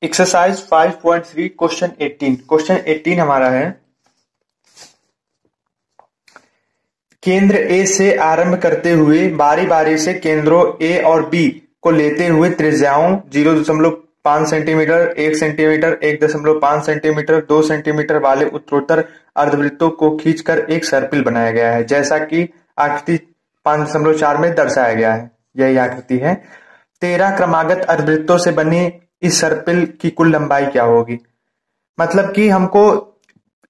Exercise 5.3 question 18 हमारा है। केंद्र ए से आरंभ करते हुए बारी बारी से केंद्रों ए और बी को लेते हुए त्रिज्याओं 0.5 सेंटीमीटर, 1 सेंटीमीटर, 1.5 सेंटीमीटर, 2 सेंटीमीटर वाले उत्तरोत्तर अर्धवृत्तों को खींचकर एक सर्पिल बनाया गया है, जैसा कि आकृति 5.4 में दर्शाया गया है। यही आकृति है। 13 क्रमागत अर्धवृत्तों से बने इस सर्पिल की कुल लंबाई क्या होगी? मतलब कि हमको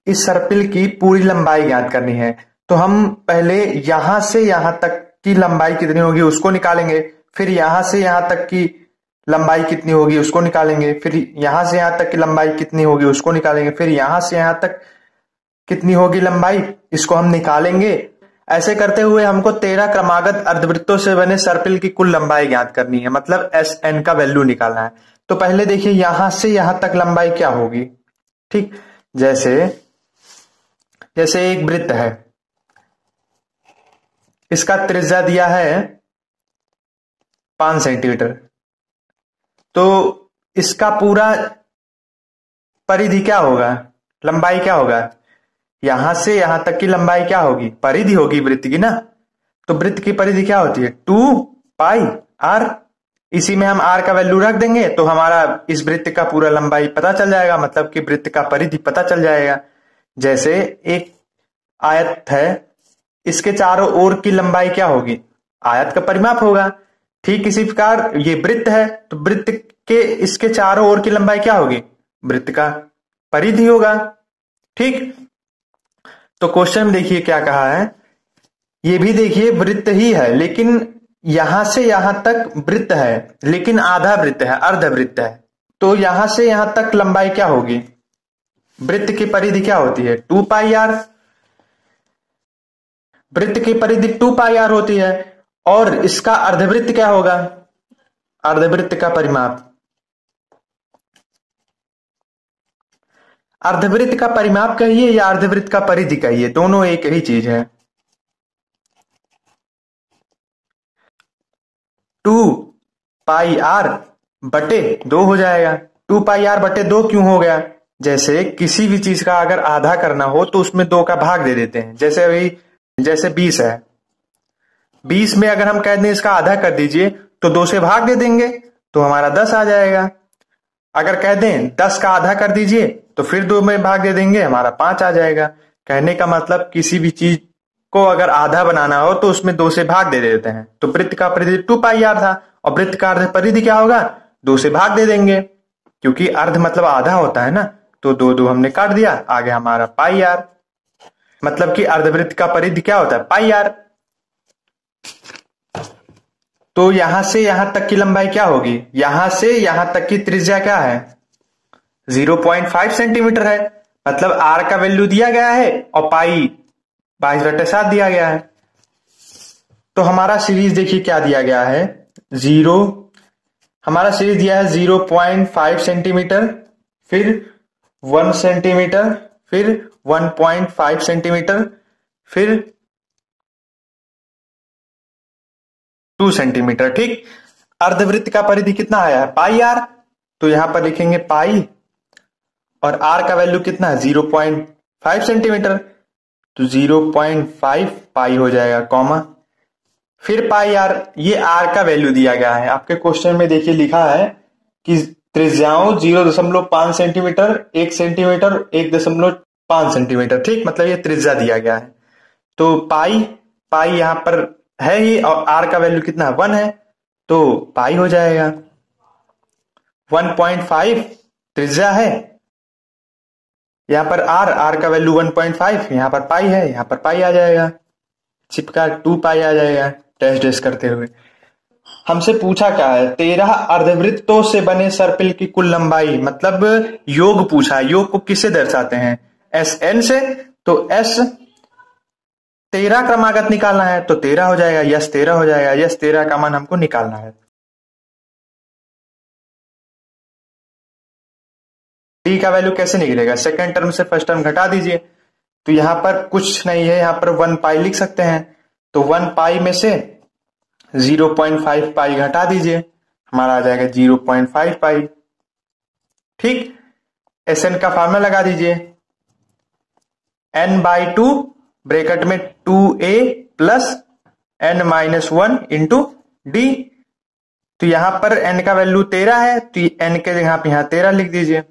इस सर्पिल की पूरी लंबाई ज्ञात करनी है, तो हम पहले यहां से यहां तक की लंबाई कितनी होगी उसको निकालेंगे, फिर यहां से यहां तक की लंबाई कितनी होगी उसको निकालेंगे, फिर यहां से यहां तक की लंबाई कितनी होगी उसको निकालेंगे, फिर यहां से यहां तक कितनी होगी लंबाई इसको हम निकालेंगे। ऐसे करते हुए हमको 13 क्रमागत अर्धवृत्तों से बने सर्पिल की कुल लंबाई ज्ञात करनी है, मतलब एस एन का वैल्यू निकालना है। तो पहले देखिए यहां से यहां तक लंबाई क्या होगी। ठीक, जैसे एक वृत्त है, इसका त्रिज्या दिया है 5 सेंटीमीटर, तो इसका पूरा परिधि क्या होगा, लंबाई क्या होगा, यहां से यहां तक की लंबाई क्या होगी, परिधि होगी वृत्त की ना। तो वृत्त की परिधि क्या होती है 2 पाई आर। इसी में हम आर का वैल्यू रख देंगे तो हमारा इस वृत्त का पूरा लंबाई पता चल जाएगा, मतलब कि वृत्त का परिधि पता चल जाएगा। जैसे एक आयत है, इसके चारों ओर की लंबाई क्या होगी, आयत का परिमाप होगा। ठीक इसी प्रकार ये वृत्त है, तो वृत्त के इसके चारों ओर की लंबाई क्या होगी, वृत्त का परिधि होगा। ठीक, तो क्वेश्चन देखिए क्या कहा है, ये भी देखिए वृत्त ही है, लेकिन यहां से यहां तक वृत्त है, लेकिन आधा वृत्त है, अर्धवृत्त है। तो यहां से यहां तक लंबाई क्या होगी, वृत्त की परिधि क्या होती है 2 पाई आर। वृत्त की परिधि 2 पाई आर होती है, और इसका अर्धवृत्त क्या होगा, अर्धवृत्त का परिमाप। अर्धवृत्त का परिमाप कहिए या अर्धवृत्त का परिधि कहिए, दोनों एक ही चीज है। 2 पाई आर बटे 2 हो जाएगा। 2 पाई आर बटे 2 क्यों हो गया, जैसे किसी भी चीज का अगर आधा करना हो तो उसमें 2 का भाग दे देते हैं। जैसे अभी 20 है, 20 में अगर हम कह दें इसका आधा कर दीजिए तो 2 से भाग दे देंगे तो हमारा 10 आ जाएगा। अगर कह दें 10 का आधा कर दीजिए तो फिर 2 में भाग दे देंगे, हमारा 5 आ जाएगा। कहने का मतलब किसी भी चीज को अगर आधा बनाना हो तो उसमें 2 से भाग दे देते हैं। तो वृत्त का परिधि 2 पाई आर था, और वृत्त का अर्ध परिधि क्या होगा, 2 से भाग दे देंगे, क्योंकि अर्ध मतलब आधा होता है ना। तो 2 हमने काट दिया, आगे हमारा पाई आर, मतलब कि अर्धवृत्त का परिधि क्या होता है पाई आर। तो यहां से यहां तक की लंबाई क्या होगी, यहां से यहां तक की त्रिज्या क्या है 0.5 सेंटीमीटर है, मतलब आर का वैल्यू दिया गया है और पाई 22/7 दिया गया है। तो हमारा सीरीज देखिए क्या दिया गया है, हमारा सीरीज दिया है 0.5 सेंटीमीटर, फिर 1 सेंटीमीटर, फिर 1.5 सेंटीमीटर, फिर 2 सेंटीमीटर। ठीक, अर्धवृत्त का परिधि कितना आया है पाई आर, तो यहां पर लिखेंगे पाई, और आर का वैल्यू कितना है 0.5 सेंटीमीटर, तो 0.5 पाई हो जाएगा, कॉमा, फिर पाई आर। ये आर का वैल्यू दिया गया है, आपके क्वेश्चन में देखिए लिखा है कि त्रिज्याओं 0.5 सेंटीमीटर, 1 सेंटीमीटर, 1.5 सेंटीमीटर। ठीक, मतलब ये त्रिज्या दिया गया है। तो पाई यहां पर है ही, और आर का वैल्यू कितना 1 है, तो पाई हो जाएगा। 1.5 त्रिज्या है, यहां पर आर का वैल्यू 1.5, यहां पर पाई है, यहां पर पाई आ जाएगा, चिपका 2 पाई आ जाएगा। टेस्ट करते हुए हमसे पूछा क्या है, 13 अर्धवृत्तों से बने सर्पिल की कुल लंबाई, मतलब योग पूछा है। योग को किससे दर्शाते हैं, एस एन से। तो एस 13 क्रमागत निकालना है तो 13 हो जाएगा, यस 13 हो जाएगा, यस 13 का मान हमको निकालना है। डी का वैल्यू कैसे निकलेगा, सेकंड टर्म से फर्स्ट टर्म घटा दीजिए, तो यहां पर कुछ नहीं है, यहां पर 1 पाई लिख सकते हैं। तो 1 पाई में से 0.5 पाई घटा दीजिए, हमारा आ जाएगा 0.5 पाई। ठीक, Sn का फार्मूला लगा दीजिए, n/2 ब्रैकेट में 2a plus n-1 into D. तो यहां पर n का वैल्यू 13 है, तो n के जगह पे यहां 13 लिख दीजिए।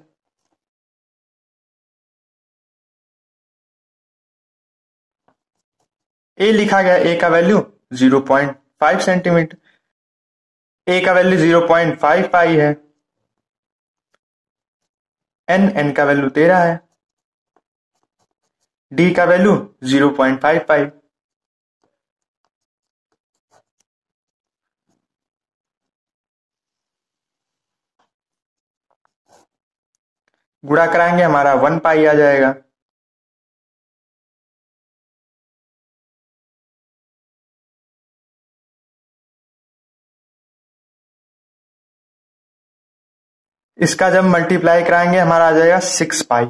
a लिखा गया, a का वैल्यू 0.5 सेंटीमीटर, a का वैल्यू 0.5 पाई है, n का वैल्यू 13 है, d का वैल्यू 0.5 पाई। गुणा कराएंगे हमारा 1 पाई आ जाएगा। इसका जब मल्टीप्लाई कराएंगे हमारा आ जाएगा 6 पाई।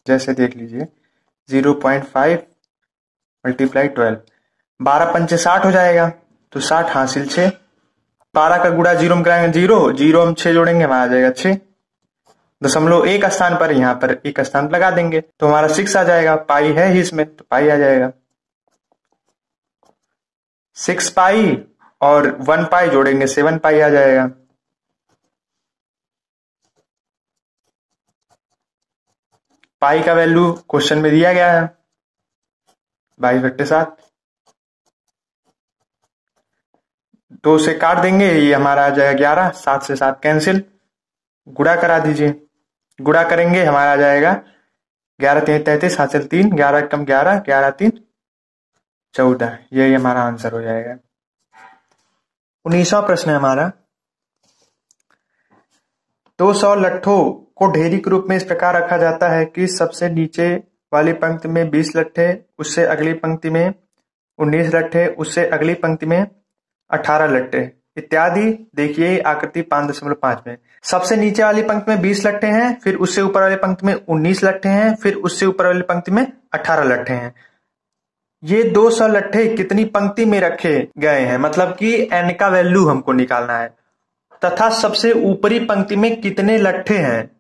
जैसे देख लीजिए 0.5 मल्टीप्लाई 12, 12 पंचे 60 हो जाएगा, तो 60 हासिल 6। 12 का गुणा 0 में कराएंगे 0, 0 हम 6 जोड़ेंगे हमारा आ जाएगा 6। 0.1 स्थान पर यहाँ पर एक स्थान लगा देंगे तो हमारा 6 आ जाएगा। पाई है ही इसमें तो पाई आ जाएगा। 6 पाई और 1 पाई जोड़ेंगे 7 पाई आ जाएगा। पाई का वैल्यू क्वेश्चन में दिया गया है 22/7। 2 से काट देंगे, ये हमारा आ जाएगा 11, 7 से 7 कैंसिल। गुणा करा दीजिए, गुणा करेंगे हमारा आ जाएगा 11 3 33, हासिल 3, 11 कम 11, 11 3 14। यही हमारा आंसर हो जाएगा। 19वां प्रश्न है हमारा, 200 लट्ठों को ढेरी के रूप में इस प्रकार रखा जाता है कि सबसे नीचे वाली पंक्ति में 20 लट्ठे, उससे अगली पंक्ति में 19 लट्ठे, उससे अगली पंक्ति में 18 लट्ठे इत्यादि। देखिए आकृति 5.5 में सबसे नीचे वाली पंक्ति में 20 लट्ठे हैं, फिर उससे ऊपर वाली पंक्ति में 19 लट्ठे हैं, फिर उससे ऊपर वाली पंक्ति में 18 लट्ठे हैं। ये 200 लट्ठे कितनी पंक्ति में रखे गए हैं, मतलब कि n का वैल्यू हमको निकालना है, तथा सबसे ऊपरी पंक्ति में कितने लट्ठे हैं।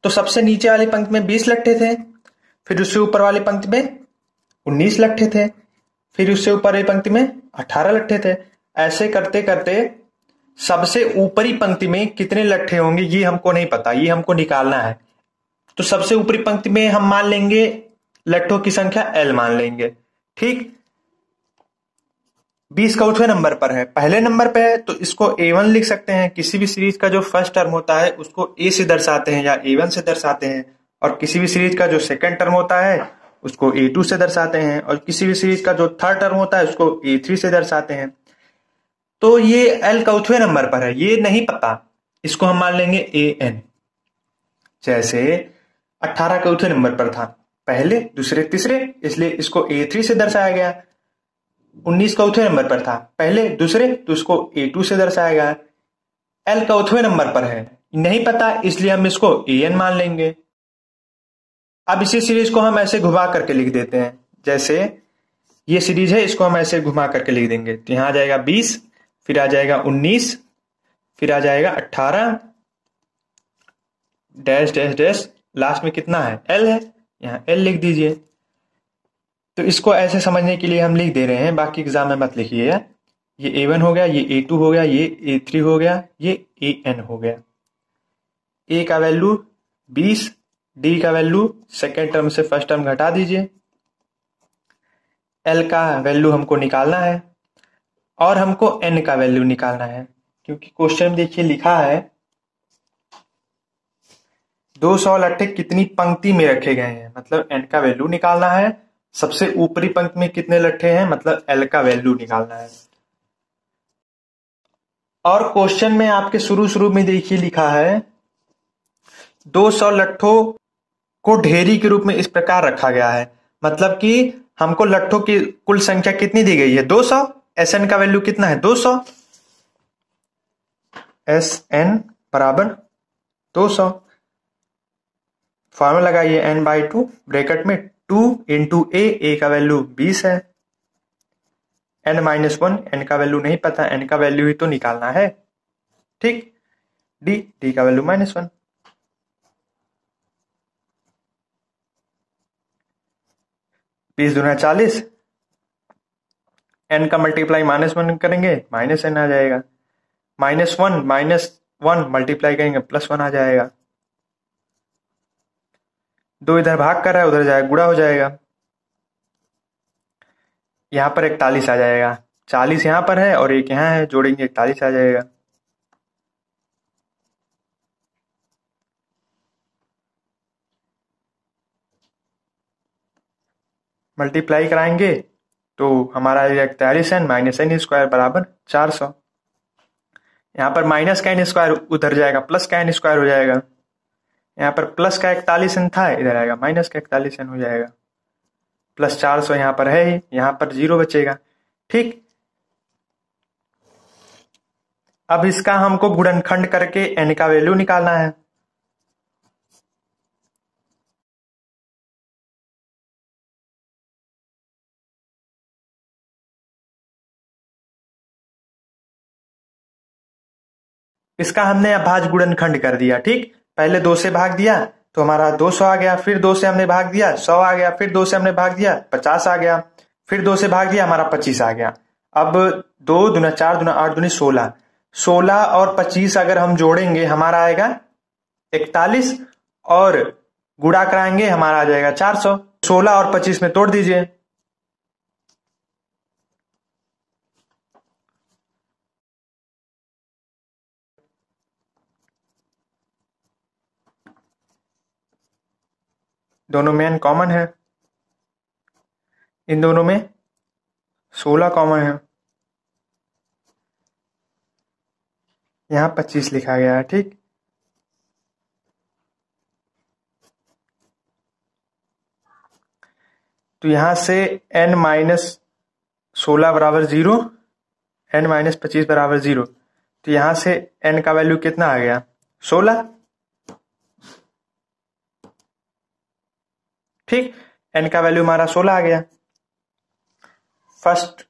तो सबसे नीचे वाली पंक्ति में 20 लट्ठे थे, फिर उससे ऊपर वाली पंक्ति में 19 लट्ठे थे, फिर उससे ऊपर वाली पंक्ति में 18 लट्ठे थे। ऐसे करते करते सबसे ऊपरी पंक्ति में कितने लट्ठे होंगे ये हमको नहीं पता, ये हमको निकालना है। तो सबसे ऊपरी पंक्ति में हम मान लेंगे लट्ठों की संख्या L मान लेंगे। ठीक, 20 चौथे नंबर पर है, पहले नंबर पे है तो इसको A1 लिख सकते हैं। किसी भी सीरीज का जो फर्स्ट टर्म होता है उसको A से दर्शाते हैं या A1 से दर्शाते हैं, और किसी भी सीरीज का जो सेकंड टर्म होता है उसको A2 से दर्शाते हैं, और किसी भी सीरीज का जो थर्ड टर्म होता है उसको A3 से दर्शाते हैं। तो ये L चौथे नंबर पर है, ये नहीं पता, इसको हम मान लेंगे AN। जैसे 18 चौथे नंबर पर था, पहले दूसरे तीसरे, इसलिए इसको A3 से दर्शाया गया। 19 चौथे नंबर पर था, पहले दूसरे, तो उसको A2 से दर्शाया गया। L चौथे नंबर पर है, नहीं पता, इसलिए हम इसको AN मान लेंगे। अब इसी सीरीज को हम ऐसे घुमा करके लिख देते हैं, जैसे ये सीरीज है, इसको हम ऐसे घुमा करके लिख देंगे तो यहां आ जाएगा 20, फिर आ जाएगा 19, फिर आ जाएगा 18 डैश डैश डैश, लास्ट में कितना है L है, यहाँ L लिख दीजिए। तो इसको ऐसे समझने के लिए हम लिख दे रहे हैं, बाकी एग्जाम में मत लिखिएगा। ये A1 हो गया, ये A2 हो गया, ये A3 हो गया, ये AN हो गया। A का वैल्यू 20, D का वैल्यू सेकेंड टर्म से फर्स्ट टर्म घटा दीजिए, L का वैल्यू हमको निकालना है, और हमको N का वैल्यू निकालना है। क्योंकि क्वेश्चन देखिए लिखा है 200 लट्ठे कितनी पंक्ति में रखे गए हैं, मतलब N का वैल्यू निकालना है। सबसे ऊपरी पंक्ति में कितने लट्ठे हैं, मतलब L का वैल्यू निकालना है। और क्वेश्चन में आपके शुरू में देखिए लिखा है 200 लट्ठों को ढेरी के रूप में इस प्रकार रखा गया है, मतलब कि हमको लट्ठों की कुल संख्या कितनी दी गई है 200। Sn का वैल्यू कितना है 200, Sn बराबर 200। फॉर्मूला लगाइए n/2 ब्रैकेट में 2 इंटू A का वैल्यू 20 है, n-1, n का वैल्यू नहीं पता, n का वैल्यू ही तो निकालना है। ठीक, d का वैल्यू -1। 20 दूना 40, n का मल्टीप्लाई -1 करेंगे -n आ जाएगा, -1 मल्टीप्लाई करेंगे +1 आ जाएगा। 2 इधर भाग कर रहा है, उधर जाएगा गुणा हो जाएगा, यहाँ पर 41 आ जाएगा। 40 यहाँ पर है और 1 यहाँ है, जोड़ेंगे 41 आ जाएगा। मल्टीप्लाई कराएंगे तो हमारा आ जाएगा 41n -n² बराबर 400। यहाँ पर माइनस का n स्क्वायर उधर जाएगा, प्लस का n स्क्वायर हो जाएगा। यहाँ पर प्लस का 41n था, इधर आएगा माइनस का 41n हो जाएगा। प्लस 400 यहाँ पर है ही, यहाँ पर 0 बचेगा। ठीक, अब इसका हमको गुणनखंड करके n का वैल्यू निकालना है। इसका हमने अभाज्य गुणनखंड कर दिया। ठीक, पहले 2 से भाग दिया तो हमारा 200 आ गया, फिर 2 से हमने भाग दिया 100 आ गया, फिर 2 से हमने भाग दिया 50 आ गया, फिर 2 से भाग दिया हमारा 25 आ गया। अब 2 दूना 4 दूना 8 दूनी 16, 16 और 25 अगर हम जोड़ेंगे हमारा आएगा 41 और गुणा कराएंगे हमारा आ जाएगा 400। 16 और 25 में तोड़ दीजिए, दोनों में n कॉमन है, इन दोनों में 16 कॉमन है, यहाँ 25 लिखा गया है। ठीक, तो यहां से n-16 बराबर 0, n-25 बराबर 0, तो यहां से n का वैल्यू कितना आ गया 16। ठीक, n का वैल्यू हमारा 16 आ गया, फर्स्ट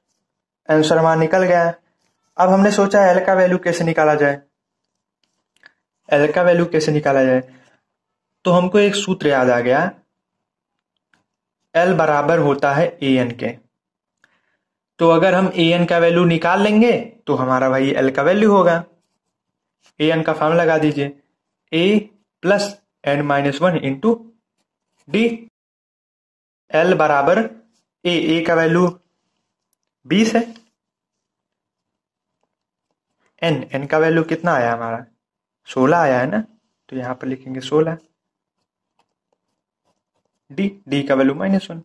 आंसर हमारा निकल गया। अब हमने सोचा l का वैल्यू कैसे निकाला जाए। l का वैल्यू कैसे निकाला जाए, तो हमको एक सूत्र याद आ गया, l बराबर होता है an के। तो अगर हम an का वैल्यू निकाल लेंगे तो हमारा भाई l का वैल्यू होगा। an का फॉर्मूला लगा दीजिए, a plus n-1 into D. l बराबर a का वैल्यू 20 है, n का वैल्यू कितना आया हमारा 16 आया है ना, तो यहां पर लिखेंगे 16, डी का वैल्यू -1।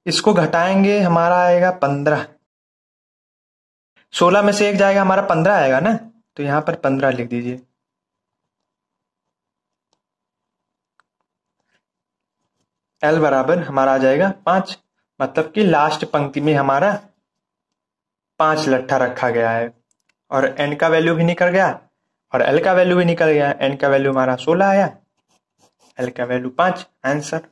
इसको घटाएंगे हमारा आएगा 15, 16 में से 1 जाएगा हमारा 15 आएगा ना, तो यहां पर 15 लिख दीजिए। l बराबर हमारा आ जाएगा 5, मतलब कि लास्ट पंक्ति में हमारा 5 लट्ठा रखा गया है, और n का वैल्यू भी निकल गया और l का वैल्यू भी निकल गया। n का वैल्यू हमारा 16 आया, l का वैल्यू 5, आंसर।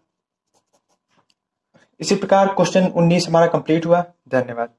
इसी प्रकार क्वेश्चन 19 हमारा कंप्लीट हुआ। धन्यवाद।